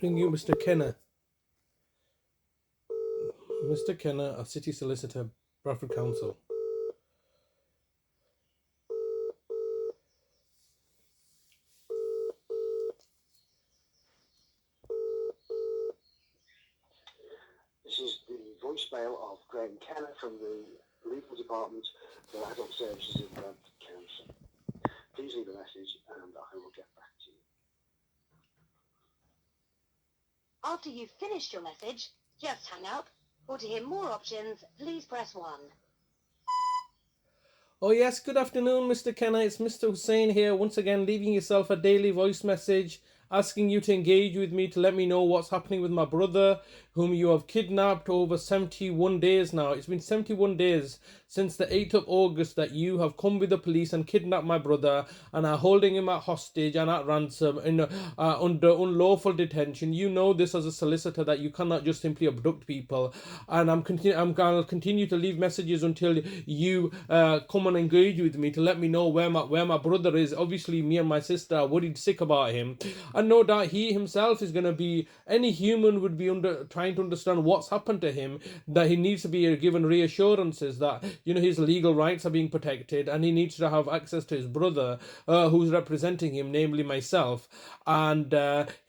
Bring you Mr. Kenna. Mr. Kenna, a city solicitor, Bradford Council. This is the voicemail of Graeme Kenna from the Legal Department for Adult Services in Bradford Council. Please leave a message and I will get back to you. After you've finished your message, just hang up. Or to hear more options, please press 1. Oh yes, good afternoon, Mr. Kenna. It's Mr. Hussain here, once again leaving yourself a daily voice message, asking you to engage with me to let me know what's happening with my brother, whom you have kidnapped over 71 days now. It's been 71 days since the 8th of August that you have come with the police and kidnapped my brother and are holding him at hostage and at ransom under unlawful detention. You know this as a solicitor that you cannot just simply abduct people, and I'm going to continue to leave messages until you come and engage with me to let me know where my brother is. Obviously, me and my sister are worried sick about him, and no doubt he himself is going to be. Any human would be trying to understand what's happened to him. That he needs to be given reassurances that his legal rights are being protected, and he needs to have access to his brother, who's representing him, namely myself. And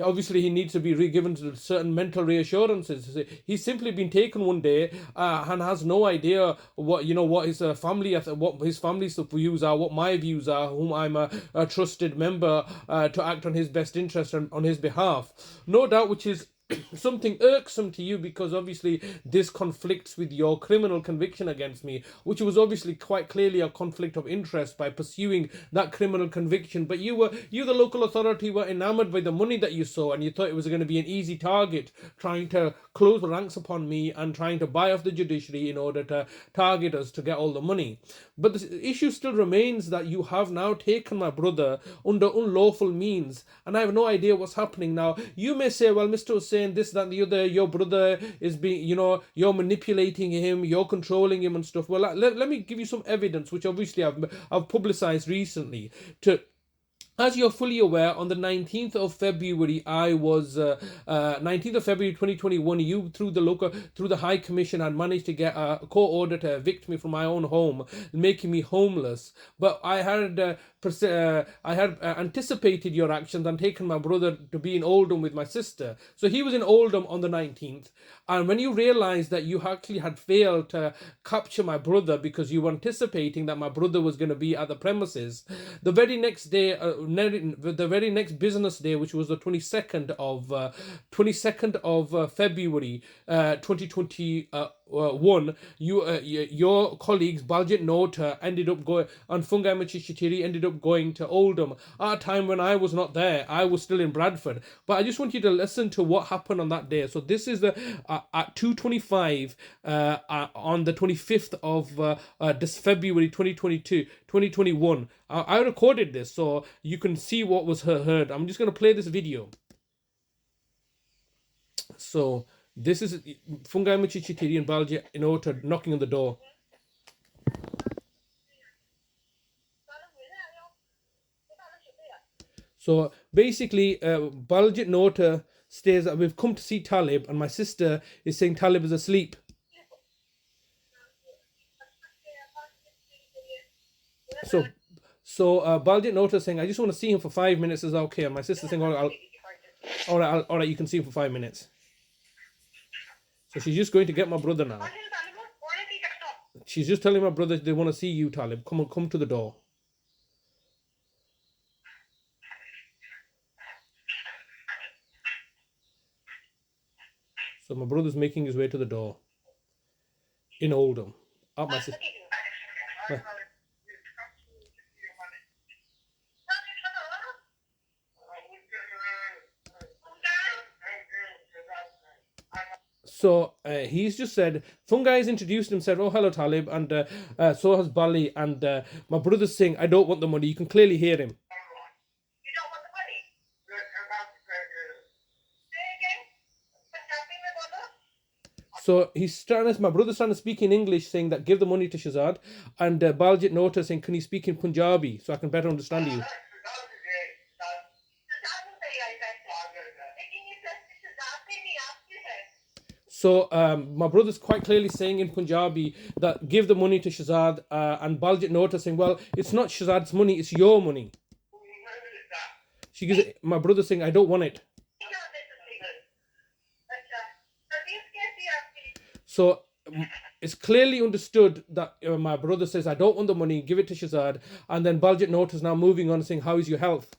obviously, he needs to be given certain mental reassurances. He's simply been taken one day and has no idea what his family, what his family's views are, what my views are, whom I'm a trusted member to act on his best interest and on his behalf. No doubt, which is something irksome to you, because obviously this conflicts with your criminal conviction against me, which was obviously quite clearly a conflict of interest by pursuing that criminal conviction. But you, the local authority, were enamored by the money that you saw, and you thought it was going to be an easy target, trying to close the ranks upon me and trying to buy off the judiciary in order to target us to get all the money. But the issue still remains that you have now taken my brother under unlawful means, and I have no idea what's happening now. You may say, well, Mr. Hussain, this, that, and the other, your brother is being, you're manipulating him, you're controlling him and stuff. Well, let me give you some evidence, which obviously I've publicized recently. As you're fully aware, on the 19th of February, 19th of February 2021, you, through the High Commission, had managed to get a court order to evict me from my own home, making me homeless. But I had anticipated your actions and taken my brother to be in Oldham with my sister. So he was in Oldham on the 19th. And when you realized that you actually had failed to capture my brother because you were anticipating that my brother was going to be at the premises, the very next day, the very next business day, which was the 22nd of February 2021, your colleagues Baljit Nota ended up going, and Fungai Machishitiri ended up going to Oldham at a time when I was not there. I was still in Bradford. But I just want you to listen to what happened on that day. So this is the at 2:25 on the 25th of this February 2021. I recorded this so you can see what was heard. I'm just going to play this video. So this is Fungai Machishitiri and Baljit Nota knocking on the door. So basically, Baljit Nota states that we've come to see Talib, and my sister is saying Talib is asleep. So Baljit Nota is saying, I just want to see him for 5 minutes. Is that okay? And my sister's saying, all right, you can see him for 5 minutes. So she's just going to get my brother now. She's just telling my brother they want to see you, Talib. Come to the door. So my brother's making his way to the door in Oldham. Up my sister. So he's just said, Fungai has introduced himself, oh, hello, Talib, and so has Bali, and my brother's saying, I don't want the money. You can clearly hear him. You don't want the money? Say again? So my brother's trying to speak in English, saying that give the money to Shazad, and Baljit Nota saying, can you speak in Punjabi so I can better understand you? So my brother's quite clearly saying in Punjabi that give the money to Shahzad, and Baljit Nota saying, well, it's not Shahzad's money, it's your money. She gives it, my brother saying, I don't want it. So it's clearly understood that my brother says, I don't want the money, give it to Shahzad. And then Baljit Nota is now moving on and saying, how is your health?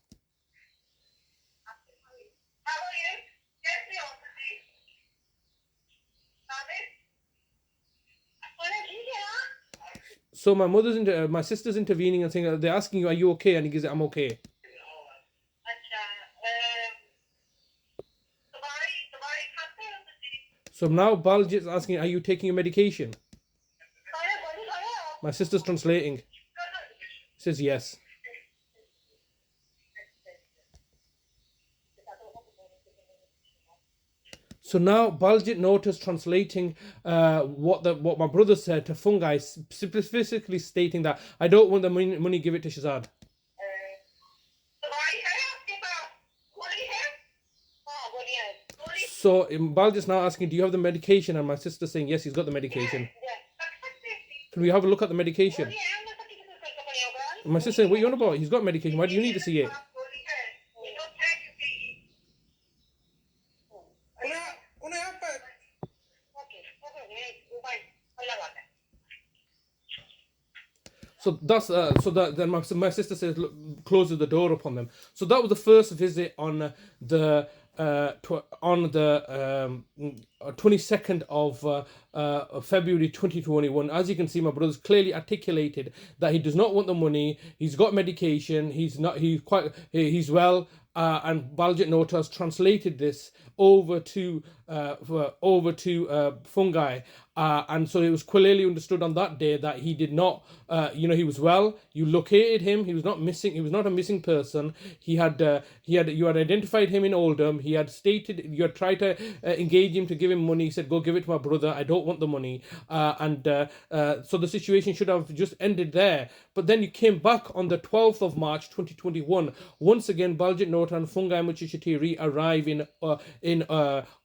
So my sister's intervening and saying, they're asking you, are you okay? And he gives it, I'm okay. So now Baljit's asking, are you taking your medication? My sister's translating. Says yes. So now Baljit Nota's translating what my brother said to Fungi, specifically stating that I don't want the money, give it to Shahzad. So Baljit's now asking, do you have the medication? And my sister's saying, yes, he's got the medication. Can we have a look at the medication? And my sister's saying, what are you on about? He's got medication. Why do you need to see it? So that's then my sister says, look, closes the door upon them. So that was the first visit on the 22nd of February 2021. As you can see, my brother's clearly articulated that he does not want the money. He's got medication. He's well. And Baljit Nota has translated this over to Fungi, and so it was clearly understood on that day that he did not, he was well. You located him. He was not missing. He was not a missing person. You had identified him in Oldham. He had stated you had tried to engage him to give him money. He said, "Go give it to my brother. I don't want the money." So the situation should have just ended there. But then you came back on the 12th of March 2021. Once again, Baljit Nota and Fungi Muchishatiri arrive in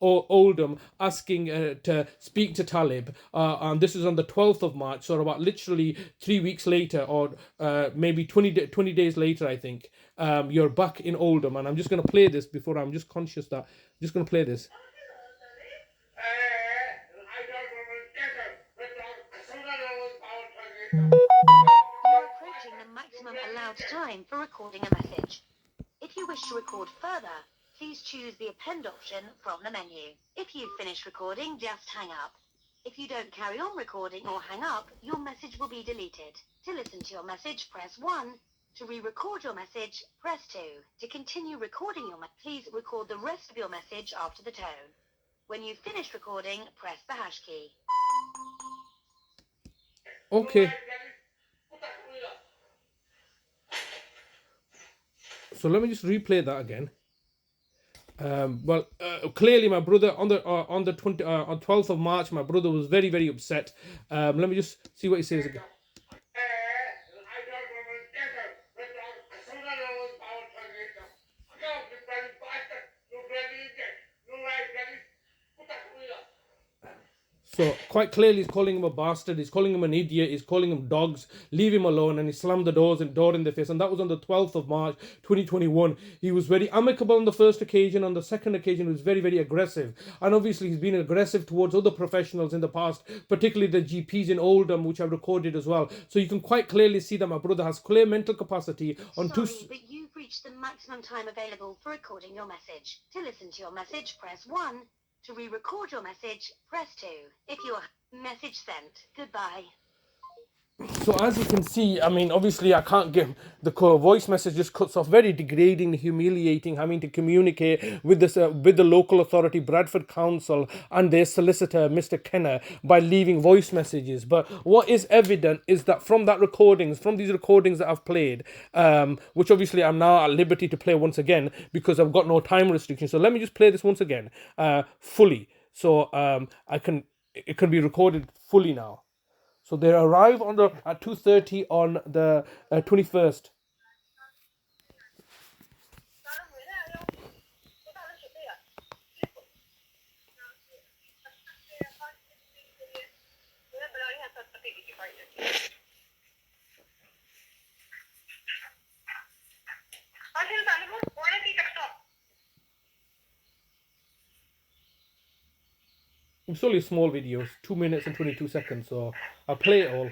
Oldham, asking to speak to Talib. And this is on the 12th of March, so about literally 3 weeks later, or maybe 20 days later, I think. You're back in Oldham, and I'm just going to play this before I'm just conscious that I'm just going to play this. You're approaching the maximum allowed time for recording a message. If you wish to record further, please choose the append option from the menu. If you've finished recording, just hang up. If you don't carry on recording or hang up, your message will be deleted. To listen to your message, press 1. To re-record your message, press 2. To continue recording your message, please record the rest of your message after the tone. When you've finished recording, press the hash key. Okay. So let me just replay that again. Clearly, my brother on the 12th of March, my brother was very, very upset. Let me just see what he says again. So quite clearly he's calling him a bastard, he's calling him an idiot, he's calling him dogs, leave him alone, and he slammed the door in their face. And that was on the 12th of March 2021. He was very amicable on the first occasion. On the second occasion he was very, very aggressive. And obviously he's been aggressive towards other professionals in the past, particularly the GPs in Oldham, which I've recorded as well. So you can quite clearly see that my brother has clear mental capacity on Sorry, but you've reached the maximum time available for recording your message. To listen to your message, press 1. To re-record your message, press 2. If your message sent, goodbye. So as you can see, I mean, obviously I can't give the voice message just cuts off, very degrading, humiliating, having to communicate with this with the local authority, Bradford Council, and their solicitor, Mr. Kenna, by leaving voice messages. But what is evident is that from these recordings that I've played, which obviously I'm now at liberty to play once again because I've got no time restriction. So let me just play this once again, fully. So it can be recorded fully now. So they arrive at 2:30 on the 21st. It's only a small video, it's 2 minutes and 22 seconds, so I'll play it all.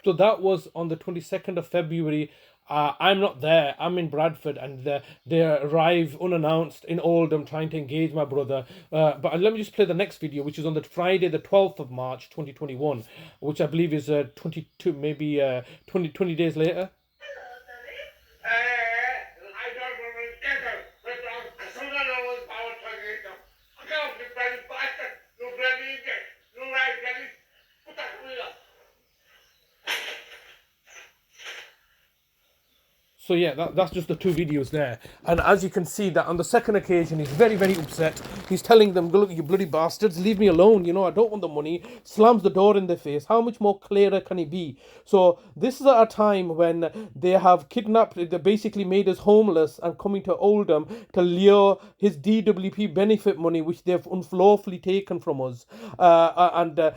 So that was on the 22nd of February. I'm not there. I'm in Bradford, and they arrive unannounced in Oldham trying to engage my brother. But let me just play the next video, which is on the Friday, the 12th of March, 2021, which I believe is 22, maybe 20 days later. So yeah, that's just the two videos there. And as you can see that on the second occasion, he's very, very upset. He's telling them, look, you bloody bastards, leave me alone. You know, I don't want the money. Slams the door in their face. How much more clearer can he be? So this is at a time when they have kidnapped, they basically made us homeless and coming to Oldham to lure his DWP benefit money, which they've unlawfully taken from us. Under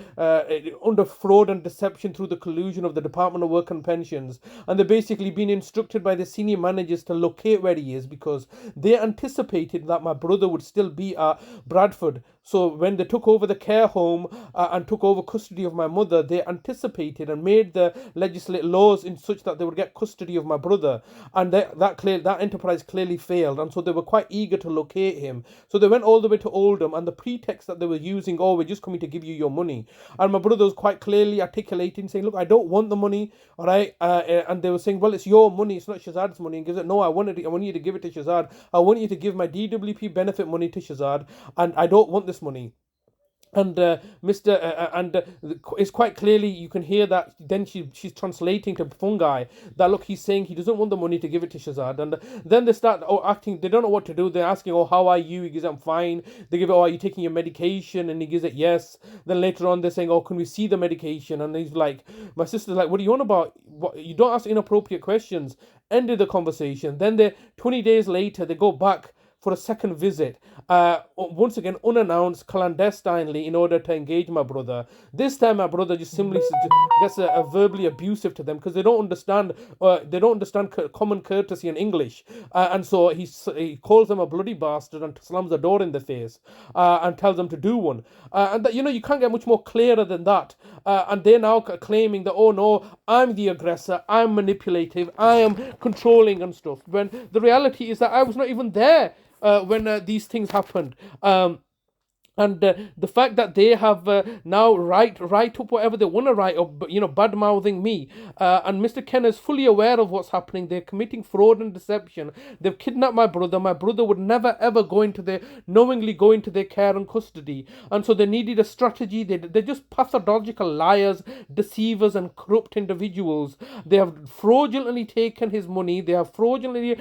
fraud and deception through the collusion of the Department of Work and Pensions. And they're basically been instructed by the senior managers to locate where he is because they anticipated that my brother would still be at Bradford. So when they took over the care home and took over custody of my mother, they anticipated and made the legislate laws in such that they would get custody of my brother. And that enterprise clearly failed. And so they were quite eager to locate him. So they went all the way to Oldham, and the pretext that they were using, oh, we're just coming to give you your money. And my brother was quite clearly articulating, saying, look, I don't want the money, all right? And they were saying, well, it's your money, it's not Shazad's money. And gives it, no, I want you to give it to Shazad. I want you to give my DWP benefit money to Shazad, and I don't want this money. And it's quite clearly you can hear that then she's translating to Fungi that look, he's saying he doesn't want the money to give it to Shazad. And then they start acting, they don't know what to do. They're asking, oh, how are you? He gives it, I'm fine. They give it, oh, are you taking your medication? And he gives it, yes. Then later on they're saying, oh, can we see the medication? And he's like, my sister's like, what are you on about? You don't ask inappropriate questions. Ended the conversation. Then 20 days later they go back for a second visit, once again unannounced, clandestinely, in order to engage my brother. This time my brother just simply gets verbally abusive to them because they don't understand common courtesy in English, and so he calls them a bloody bastard and slams the door in their face and tells them to do one, and that, you can't get much more clearer than that. And they're now claiming that, oh no, I'm the aggressor, I'm manipulative, I am controlling and stuff, when the reality is that I was not even there when these things happened. And the fact that they have now write up whatever they want to write up, bad mouthing me. And Mr. Kenna is fully aware of what's happening. They're committing fraud and deception. They've kidnapped my brother. My brother would never ever knowingly go into their care and custody. And so they needed a strategy. They're just pathological liars, deceivers, and corrupt individuals. They have fraudulently taken his money. They have fraudulently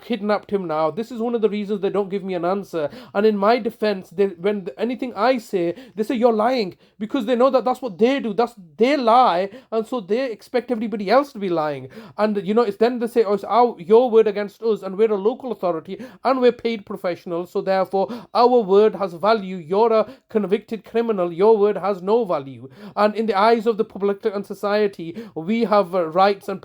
kidnapped him now. This is one of the reasons they don't give me an answer. And in my defense, when anything I say, they say you're lying, because they know that that's what they do. They lie, and so they expect everybody else to be lying. And it's then they say, oh, it's your word against us, and we're a local authority and we're paid professionals, so therefore our word has value. You're a convicted criminal, your word has no value. And in the eyes of the public and society, we have rights and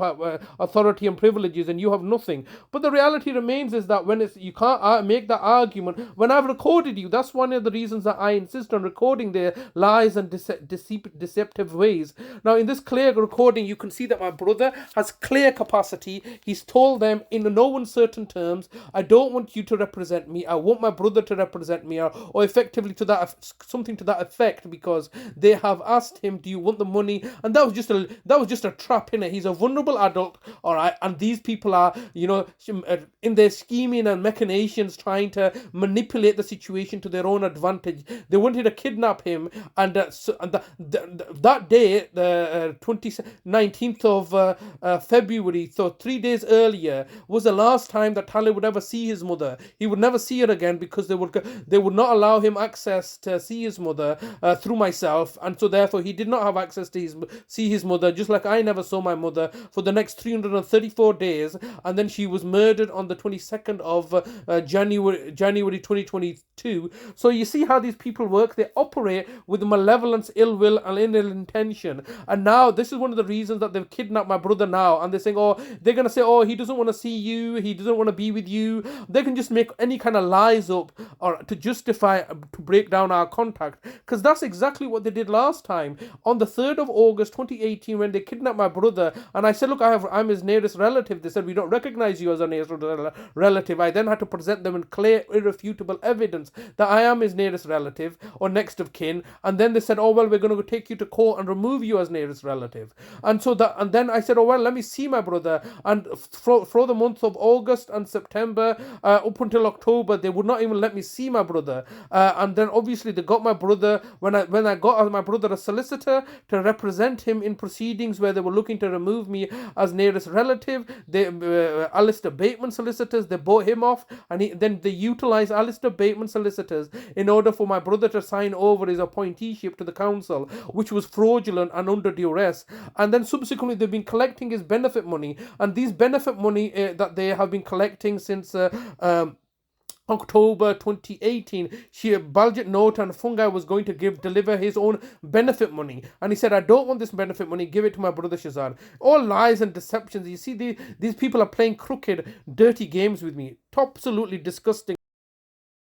authority and privileges, and you have nothing. But the reality remains is that when you can't make that argument. When I've recorded you, that's one of the reasons that I insist on recording their lies and deceptive ways. Now, in this clear recording, you can see that my brother has clear capacity. He's told them in no uncertain terms, I don't want you to represent me. I want my brother to represent me, or effectively something to that effect, because they have asked him, do you want the money? And that was just a trap, innit? He's a vulnerable adult, all right, and these people are, in their scheming and machinations, trying to manipulate the situation to their own advantage. They wanted to kidnap him, and that day, the 19th of February, so 3 days earlier, was the last time that Talib would ever see his mother. He would never see her again, because they would not allow him access to see his mother through myself, and so therefore he did not have access to see his mother, just like I never saw my mother for the next 334 days, and then she was murdered on the 22nd of January 2022. So you see how these people work. They operate with malevolence, ill will, and ill intention. And now this is one of the reasons that they've kidnapped my brother now. And they're saying, they're going to say, he doesn't want to see you, he doesn't want to be with you. They can just make any kind of lies up or to justify, to break down our contact. Because that's exactly what they did last time. On the 3rd of August 2018, when they kidnapped my brother, and I said, look, I'm his nearest relative. They said, we don't recognize you as a nearest relative. I then had to present them in clear, irrefutable evidence that I am his nearest relative or next of kin. And then they said, we're going to take you to court and remove you as nearest relative. And then I said, let me see my brother. And for the month of August and September, up until October, they would not even let me see my brother. And then obviously they got my brother, when I got my brother a solicitor to represent him in proceedings where they were looking to remove me as nearest relative. They Alistair Bateman solicitors, they bought him off, and then they utilized Alistair Bateman solicitors in order for my brother to sign over his appointeeship to the council, which was fraudulent and under duress. And then subsequently they've been collecting his benefit money, and these benefit money that they have been collecting since October 2018, Baljit Note and Fungi was going to deliver his own benefit money, and he said, I don't want this benefit money, give it to my brother Shazad. All lies and deceptions. You see, these people are playing crooked, dirty games with me. Absolutely disgusting.